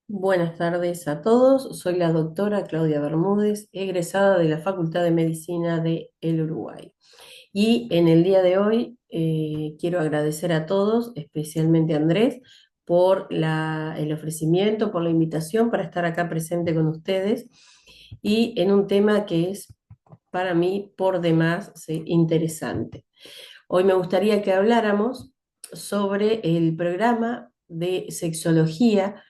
Buenas tardes a todos. Soy la doctora Claudia Bermúdez, egresada de la Facultad de Medicina de el Uruguay. Y en el día de hoy quiero agradecer a todos, especialmente a Andrés, por el ofrecimiento, por la invitación para estar acá presente con ustedes y en un tema que es para mí por demás interesante. Hoy me gustaría que habláramos sobre el programa de sexología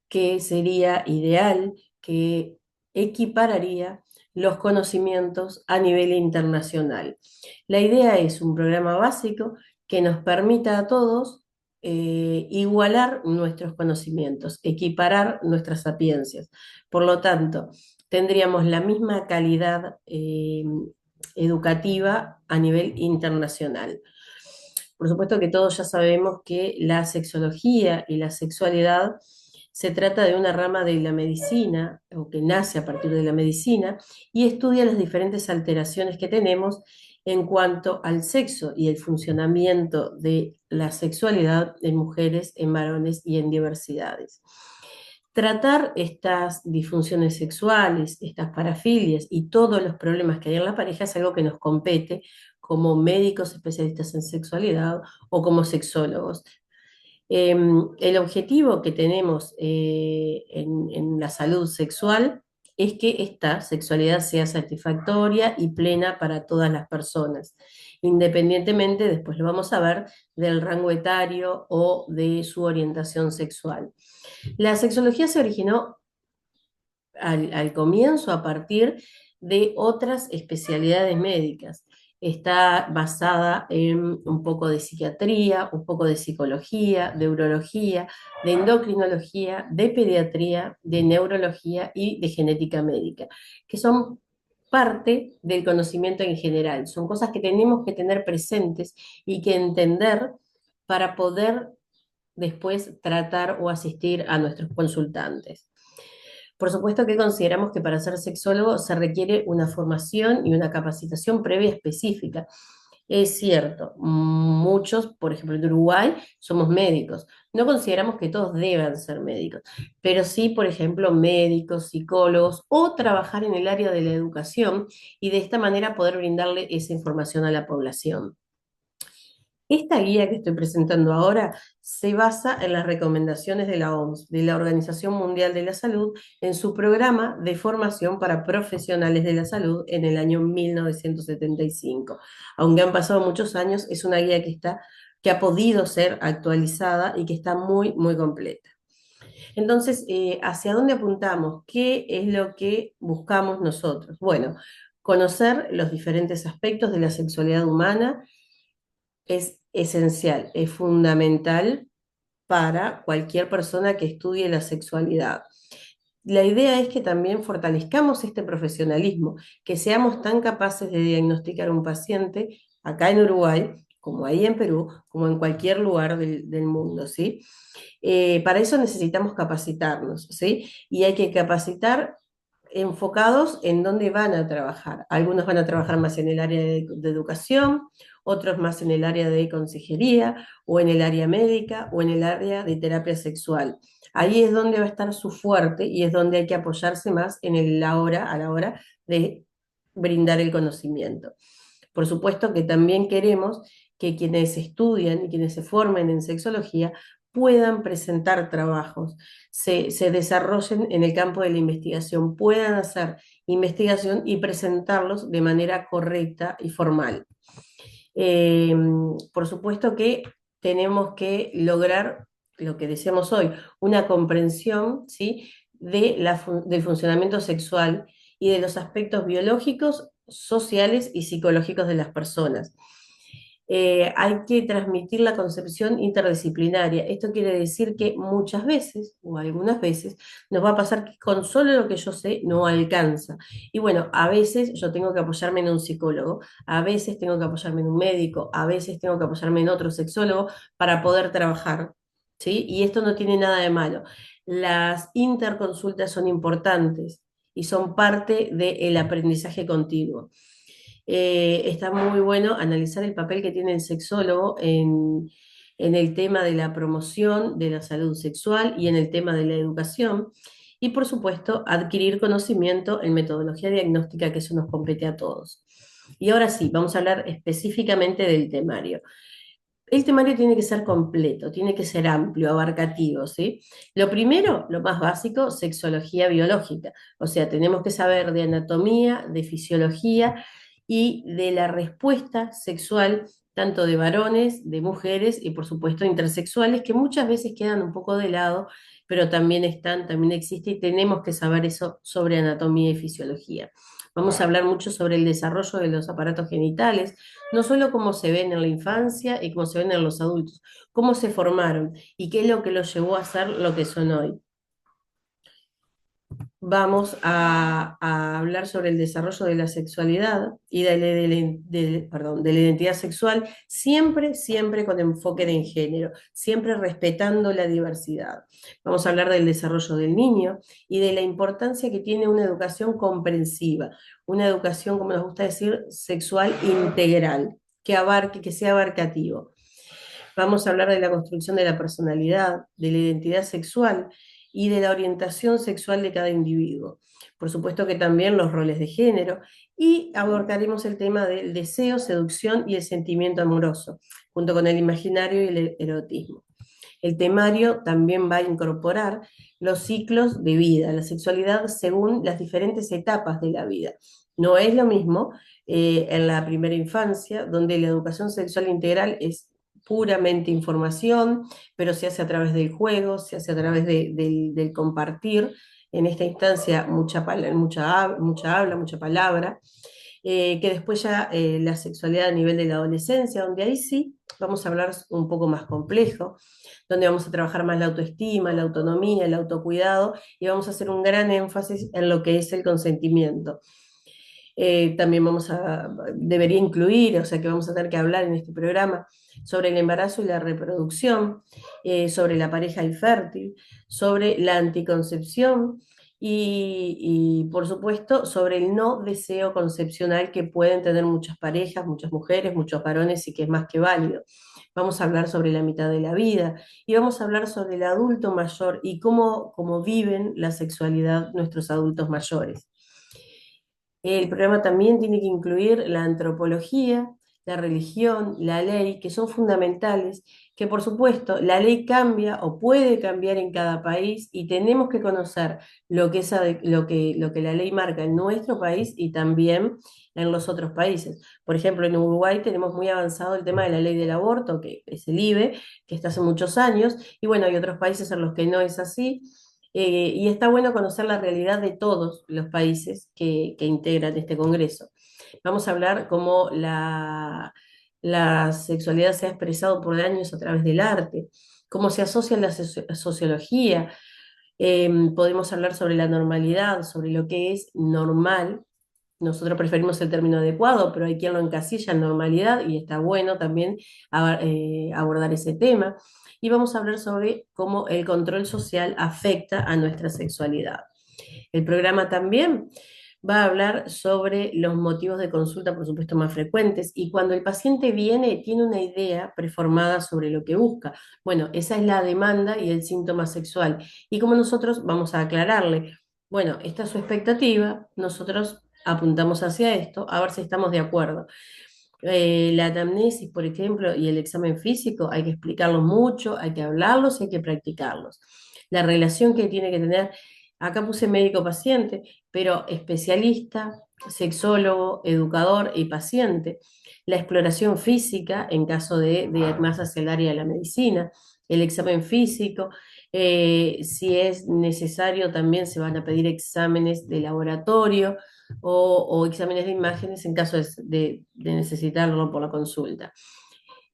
que sería ideal, que equipararía los conocimientos a nivel internacional. La idea es un programa básico que nos permita a todos igualar nuestros conocimientos, equiparar nuestras sapiencias. Por lo tanto, tendríamos la misma calidad educativa a nivel internacional. Por supuesto que todos ya sabemos que la sexología y la sexualidad se trata de una rama de la medicina, o que nace a partir de la medicina, y estudia las diferentes alteraciones que tenemos en cuanto al sexo y el funcionamiento de la sexualidad en mujeres, en varones y en diversidades. Tratar estas disfunciones sexuales, estas parafilias y todos los problemas que hay en la pareja es algo que nos compete como médicos especialistas en sexualidad o como sexólogos. El objetivo que tenemos en la salud sexual es que esta sexualidad sea satisfactoria y plena para todas las personas, independientemente, después lo vamos a ver, del rango etario o de su orientación sexual. La sexología se originó al comienzo a partir de otras especialidades médicas. Está basada en un poco de psiquiatría, un poco de psicología, de urología, de endocrinología, de pediatría, de neurología y de genética médica, que son parte del conocimiento en general. Son cosas que tenemos que tener presentes y que entender para poder después tratar o asistir a nuestros consultantes. Por supuesto que consideramos que para ser sexólogo se requiere una formación y una capacitación previa específica. Es cierto, muchos, por ejemplo en Uruguay, somos médicos. No consideramos que todos deban ser médicos, pero sí, por ejemplo, médicos, psicólogos o trabajar en el área de la educación y de esta manera poder brindarle esa información a la población. Esta guía que estoy presentando ahora se basa en las recomendaciones de la OMS, de la Organización Mundial de la Salud, en su programa de formación para profesionales de la salud en el año 1975. Aunque han pasado muchos años, es una guía que ha podido ser actualizada y que está muy, muy completa. Entonces, ¿hacia dónde apuntamos? ¿Qué es lo que buscamos nosotros? Bueno, conocer los diferentes aspectos de la sexualidad humana es esencial, es fundamental para cualquier persona que estudie la sexualidad. La idea es que también fortalezcamos este profesionalismo, que seamos tan capaces de diagnosticar un paciente acá en Uruguay, como ahí en Perú, como en cualquier lugar del mundo, ¿sí? Para eso necesitamos capacitarnos, ¿sí? Y hay que capacitar enfocados en dónde van a trabajar. Algunos van a trabajar más en el área de educación, otros más en el área de consejería, o en el área médica, o en el área de terapia sexual. Ahí es donde va a estar su fuerte y es donde hay que apoyarse más en a la hora de brindar el conocimiento. Por supuesto que también queremos que quienes estudian y quienes se formen en sexología puedan presentar trabajos, se desarrollen en el campo de la investigación, puedan hacer investigación y presentarlos de manera correcta y formal. Eh, por supuesto que tenemos que lograr lo que decíamos hoy, una comprensión, ¿sí?, del funcionamiento sexual y de los aspectos biológicos, sociales y psicológicos de las personas. Hay que transmitir la concepción interdisciplinaria. Esto quiere decir que muchas veces, o algunas veces, nos va a pasar que con solo lo que yo sé no alcanza. Y bueno, a veces yo tengo que apoyarme en un psicólogo, a veces tengo que apoyarme en un médico, a veces tengo que apoyarme en otro sexólogo para poder trabajar, ¿sí? Y esto no tiene nada de malo. Las interconsultas son importantes y son parte del aprendizaje continuo. Está muy bueno analizar el papel que tiene el sexólogo en el tema de la promoción de la salud sexual y en el tema de la educación. Y por supuesto, adquirir conocimiento en metodología diagnóstica, que eso nos compete a todos. Y ahora sí, vamos a hablar específicamente del temario. El temario tiene que ser completo, tiene que ser amplio, abarcativo, ¿sí? Lo primero, lo más básico, sexología biológica. O sea, tenemos que saber de anatomía, de fisiología y de la respuesta sexual, tanto de varones, de mujeres y por supuesto intersexuales, que muchas veces quedan un poco de lado, pero también están, también existe y tenemos que saber eso sobre anatomía y fisiología. Vamos a hablar mucho sobre el desarrollo de los aparatos genitales, no solo cómo se ven en la infancia y cómo se ven en los adultos, cómo se formaron y qué es lo que los llevó a ser lo que son hoy. Vamos a hablar sobre el desarrollo de la sexualidad y perdón, de la identidad sexual, siempre, siempre con enfoque de género, siempre respetando la diversidad. Vamos a hablar del desarrollo del niño y de la importancia que tiene una educación comprensiva, una educación, como nos gusta decir, sexual integral, que abarque, que sea abarcativo. Vamos a hablar de la construcción de la personalidad, de la identidad sexual y de la orientación sexual de cada individuo. Por supuesto que también los roles de género y abordaremos el tema del deseo, seducción y el sentimiento amoroso, junto con el imaginario y el erotismo. El temario también va a incorporar los ciclos de vida, la sexualidad según las diferentes etapas de la vida. No es lo mismo en la primera infancia, donde la educación sexual integral es puramente información, pero se hace a través del juego, se hace a través del compartir. En esta instancia, mucha habla, mucha palabra, que después ya la sexualidad a nivel de la adolescencia, donde ahí sí vamos a hablar un poco más complejo, donde vamos a trabajar más la autoestima, la autonomía, el autocuidado, y vamos a hacer un gran énfasis en lo que es el consentimiento. También debería incluir, o sea que vamos a tener que hablar en este programa sobre el embarazo y la reproducción, sobre la pareja infértil, sobre la anticoncepción por supuesto sobre el no deseo concepcional que pueden tener muchas parejas, muchas mujeres, muchos varones y que es más que válido. Vamos a hablar sobre la mitad de la vida y vamos a hablar sobre el adulto mayor y cómo viven la sexualidad nuestros adultos mayores. El programa también tiene que incluir la antropología, la religión, la ley, que son fundamentales, que por supuesto la ley cambia o puede cambiar en cada país y tenemos que conocer lo que la ley marca en nuestro país y también en los otros países. Por ejemplo, en Uruguay tenemos muy avanzado el tema de la ley del aborto, que es el IVE, que está hace muchos años, y bueno, hay otros países en los que no es así. Y está bueno conocer la realidad de todos los países que integran este Congreso. Vamos a hablar cómo la sexualidad se ha expresado por años a través del arte, cómo se asocia la sociología. Podemos hablar sobre la normalidad, sobre lo que es normal. Nosotros preferimos el término adecuado, pero hay quien lo encasilla en normalidad y está bueno también abordar ese tema. Y vamos a hablar sobre cómo el control social afecta a nuestra sexualidad. El programa también va a hablar sobre los motivos de consulta, por supuesto, más frecuentes. Y cuando el paciente viene, tiene una idea preformada sobre lo que busca. Bueno, esa es la demanda y el síntoma sexual. Y como nosotros vamos a aclararle, bueno, esta es su expectativa, nosotros apuntamos hacia esto, a ver si estamos de acuerdo. La anamnesis, por ejemplo, y el examen físico, hay que explicarlos mucho, hay que hablarlos y hay que practicarlos. La relación que tiene que tener, acá puse médico-paciente, pero especialista, sexólogo, educador y paciente. La exploración física, en caso de más hacia el área de la medicina, el examen físico, si es necesario también se van a pedir exámenes de laboratorio, o exámenes de imágenes en caso de necesitarlo por la consulta.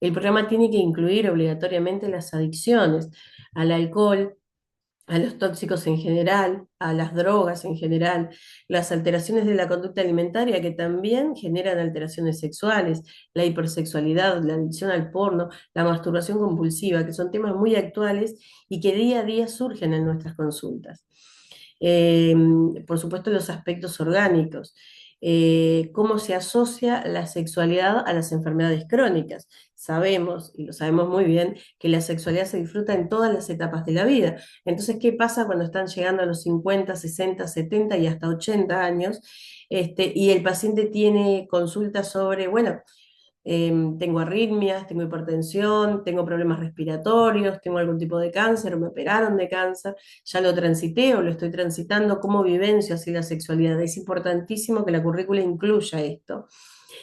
El programa tiene que incluir obligatoriamente las adicciones al alcohol, a los tóxicos en general, a las drogas en general, las alteraciones de la conducta alimentaria que también generan alteraciones sexuales, la hipersexualidad, la adicción al porno, la masturbación compulsiva, que son temas muy actuales y que día a día surgen en nuestras consultas. Eh, por supuesto, los aspectos orgánicos. cómo se asocia la sexualidad a las enfermedades crónicas. Sabemos, y lo sabemos muy bien, que la sexualidad se disfruta en todas las etapas de la vida. Entonces, ¿qué pasa cuando están llegando a los 50, 60, 70 y hasta 80 años? Y el paciente tiene consultas sobre, bueno, tengo arritmias, tengo hipertensión, tengo problemas respiratorios, tengo algún tipo de cáncer, me operaron de cáncer, ya lo transité o lo estoy transitando, ¿cómo vivencio así la sexualidad? Es importantísimo que la currícula incluya esto.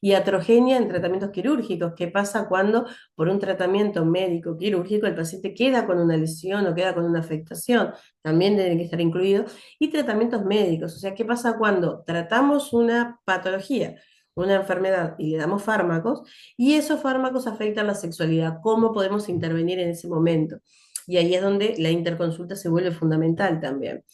Y atrogenia en tratamientos quirúrgicos, ¿qué pasa cuando por un tratamiento médico quirúrgico el paciente queda con una lesión o queda con una afectación? También tiene que estar incluido. Y tratamientos médicos, o sea, ¿qué pasa cuando tratamos una patología, una enfermedad y le damos fármacos y esos fármacos afectan la sexualidad? ¿Cómo podemos intervenir en ese momento? Y ahí es donde la interconsulta se vuelve fundamental también.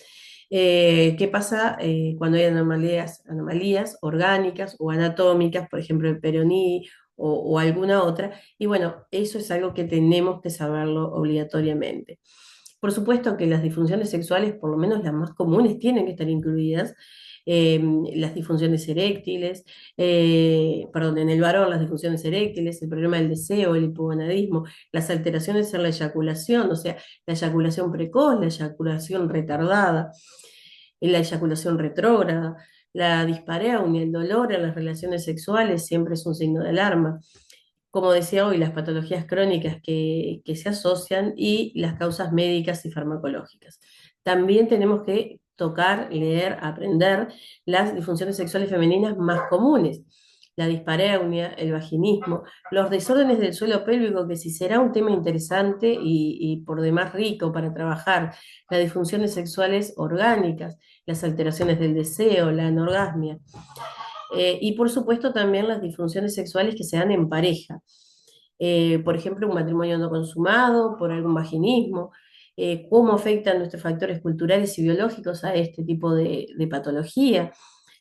¿Qué pasa cuando hay anomalías orgánicas o anatómicas, por ejemplo, el peroní o alguna otra? Y bueno, eso es algo que tenemos que saberlo obligatoriamente. Por supuesto que las disfunciones sexuales, por lo menos las más comunes, tienen que estar incluidas. eh, las disfunciones eréctiles, perdón, en el varón las disfunciones eréctiles, el problema del deseo, el hipogonadismo, las alteraciones en la eyaculación, o sea, la eyaculación precoz, la eyaculación retardada, la eyaculación retrógrada, la dispareunia, el dolor en las relaciones sexuales siempre es un signo de alarma. Como decía hoy, las patologías crónicas que se asocian y las causas médicas y farmacológicas. También tenemos que tocar, leer, aprender las disfunciones sexuales femeninas más comunes, la dispareunia, el vaginismo, los desórdenes del suelo pélvico, que si será un tema interesante y por demás rico para trabajar, las disfunciones sexuales orgánicas, las alteraciones del deseo, la anorgasmia. Y por supuesto también las disfunciones sexuales que se dan en pareja. Por ejemplo, un matrimonio no consumado, por algún vaginismo, cómo afectan nuestros factores culturales y biológicos a este tipo de patología,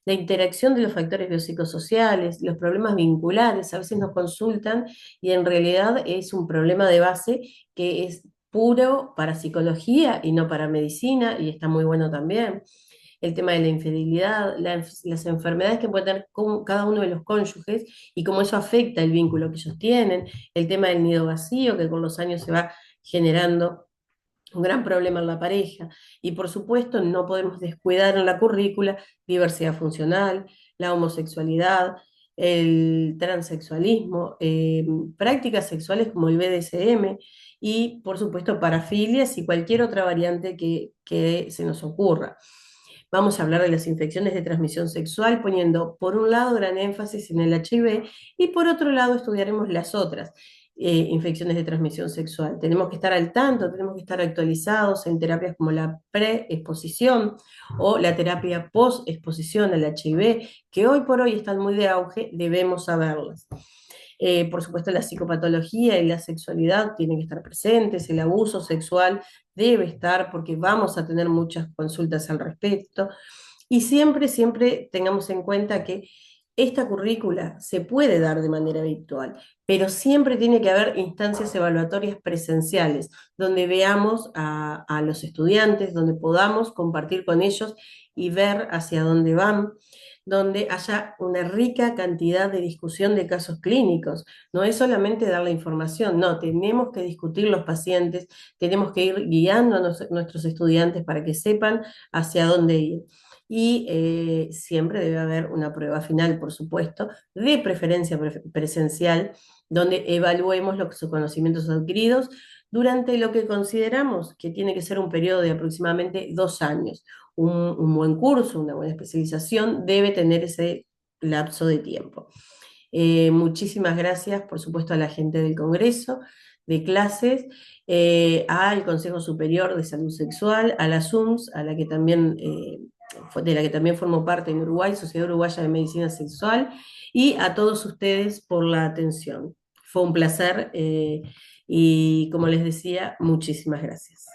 la interacción de los factores biopsicosociales, los problemas vinculares, a veces nos consultan y en realidad es un problema de base que es puro para psicología y no para medicina, y está muy bueno también el tema de la infidelidad, las enfermedades que puede tener cada uno de los cónyuges y cómo eso afecta el vínculo que ellos tienen, el tema del nido vacío que con los años se va generando un gran problema en la pareja. Y por supuesto, no podemos descuidar en la currícula diversidad funcional, la homosexualidad, el transexualismo, prácticas sexuales como el BDSM y, por supuesto, parafilias y cualquier otra variante que se nos ocurra. Vamos a hablar de las infecciones de transmisión sexual, poniendo por un lado gran énfasis en el HIV y por otro lado estudiaremos las otras infecciones de transmisión sexual. Tenemos que estar al tanto, tenemos que estar actualizados en terapias como la preexposición o la terapia postexposición al HIV, que hoy por hoy están muy de auge, debemos saberlas. Por supuesto, la psicopatología y la sexualidad tienen que estar presentes, el abuso sexual debe estar porque vamos a tener muchas consultas al respecto. Y siempre, siempre tengamos en cuenta que esta currícula se puede dar de manera virtual, pero siempre tiene que haber instancias evaluatorias presenciales, donde veamos a los estudiantes, donde podamos compartir con ellos y ver hacia dónde van, donde haya una rica cantidad de discusión de casos clínicos. No es solamente dar la información, no, tenemos que discutir los pacientes, tenemos que ir guiando a nuestros estudiantes para que sepan hacia dónde ir. Y siempre debe haber una prueba final, por supuesto, de preferencia presencial, donde evaluemos los conocimientos adquiridos durante lo que consideramos que tiene que ser un periodo de aproximadamente 2 años. Un buen curso, una buena especialización debe tener ese lapso de tiempo. Muchísimas gracias, por supuesto, a la gente del Congreso de Clases, al Consejo Superior de Salud Sexual, a la SUMS, a la que también, de la que también formo parte en Uruguay, Sociedad Uruguaya de Medicina Sexual, y a todos ustedes por la atención. Fue un placer y, como les decía, muchísimas gracias.